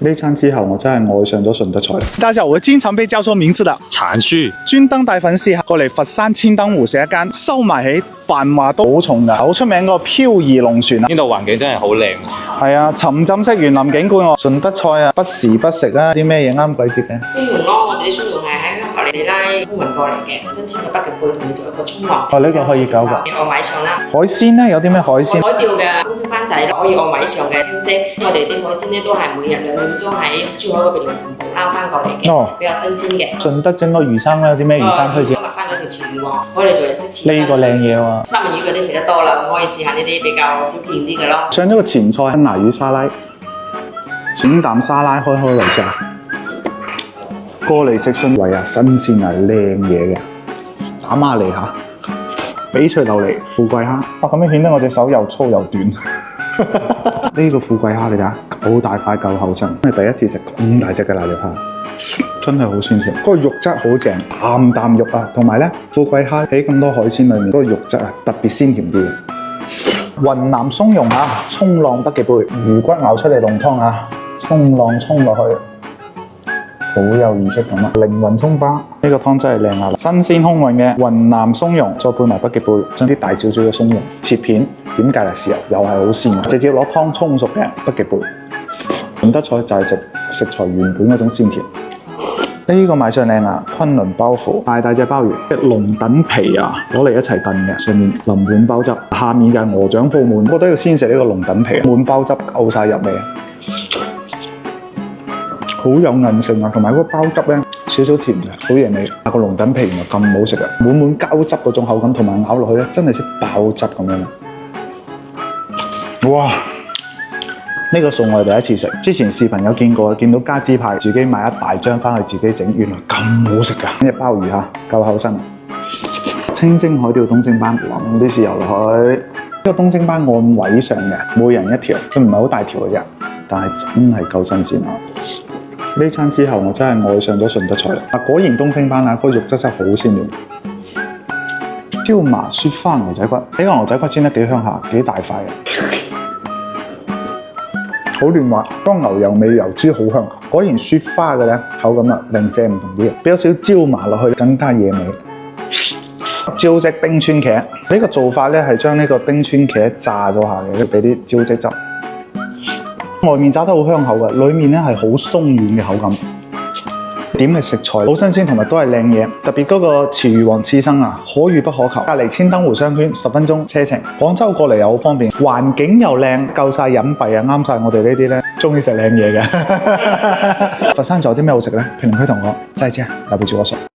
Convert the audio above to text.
呢餐之後，我真係愛上咗順德菜。大家好，我經常被叫錯名字的禪樹專登帶粉絲過嚟佛山千燈湖食一間收埋喺繁華都好重㗎，好出名個飄移龍船啊！呢度環境真係好靚。係啊，沉浸式園林景觀喎。順德菜啊，不時不食啊，啲咩嘢啱季節嘅？松茸咯，我哋啲松茸係喺香格里拉空運過嚟嘅，新鮮嘅北極貝同埋做一個葱黃。哦，呢個可以搞㗎。按位上啦。海鮮咧有啲咩海鮮？海釣嘅公升番仔可以按位上嘅清蒸。我哋啲海鮮咧都係每日2點鐘喺珠海嗰邊龍鳳浦撈翻過嚟嘅，比較新鮮嘅。順德整個魚生咧有啲咩魚生推薦？今日翻咗條潮魚喎，可以做日式刺身。呢個靚嘢喎。三文魚嗰啲食得多啦，可以試下呢啲比較少見啲嘅咯。上咗個前菜吞拿魚沙拉，淺淡沙拉開嚟食啊！過嚟食順惠啊，新鮮啊，靚嘢嘅，打孖嚟嚇，翡翠琉璃富貴蝦，咁樣顯得我隻手又粗又短。呢個富貴蝦你睇下，好大塊夠厚身，係第一次食咁大隻嘅瀨尿蝦，真係好鮮甜。嗰個肉質好正，啖肉啊，同埋咧富貴蝦喺咁多海鮮裏面，嗰個肉質啊特別鮮甜啲嘅。雲南松茸啊，衝浪北極貝，魚骨熬出嚟濃湯啊，衝浪衝落去，好有儀式感啊！靈魂葱花，呢個湯真係靚啊！新鮮空運嘅雲南松茸，再配埋北極貝，將啲大少少嘅松茸切片，點芥辣豉油，又係好鮮嘅，直接攞湯沖熟嘅北極貝。順德菜就係食材原本嗰種鮮甜。呢個賣相靚啊！昆侖鮑腐，大隻鮑魚，龍躉皮啊，攞嚟一齊燉嘅，上面淋滿鮑汁，下面就係鵝掌鋪滿。我覺得要先食呢個龍躉皮，滿鮑汁夠晒入味，好有韌性啊！同埋嗰個鮑汁咧少少甜嘅，好嘢味。個龍躉皮原來咁好食啊！滿膠汁嗰種口感，同埋咬落去咧真係識爆汁咁樣。哇！呢個餸我係第一次食，之前視頻有見過，見到家支派自己買一大張翻去自己整，原來咁好食㗎！呢隻鮑魚嚇夠厚身，清蒸海釣東星斑，淋啲豉油落去。呢個東星斑按位上嘅，每人一條，佢唔係好大條嘅啫，但係真係夠新鮮啊！呢餐之後我真係愛上咗順德菜啦！果然東星斑啊，個肉質好鮮嫩。椒麻雪花牛仔骨，呢個牛仔骨煎得幾香下，幾大塊嘅。好嫩滑，當牛油味油脂好香，果然雪花嘅咧口感啊零舍唔同啲嘅，俾咗少椒麻落去更加惹味。椒漬冰川茄呢個做法咧係將呢個冰川茄炸咗下嘅，俾啲椒漬汁，外面炸得好香口嘅，裡面咧係好鬆軟嘅口感。點嘅食材好新鮮，同埋都係靚嘢。特別嗰個池魚王刺身啊，可遇不可求。隔離千燈湖商圈10分鐘車程，廣州過嚟又好方便，環境又靚，夠晒隱蔽啊，啱晒我哋呢啲咧中意食靚嘢嘅。佛山仲有啲咩好食咧？評論區同我再見，留意住我說。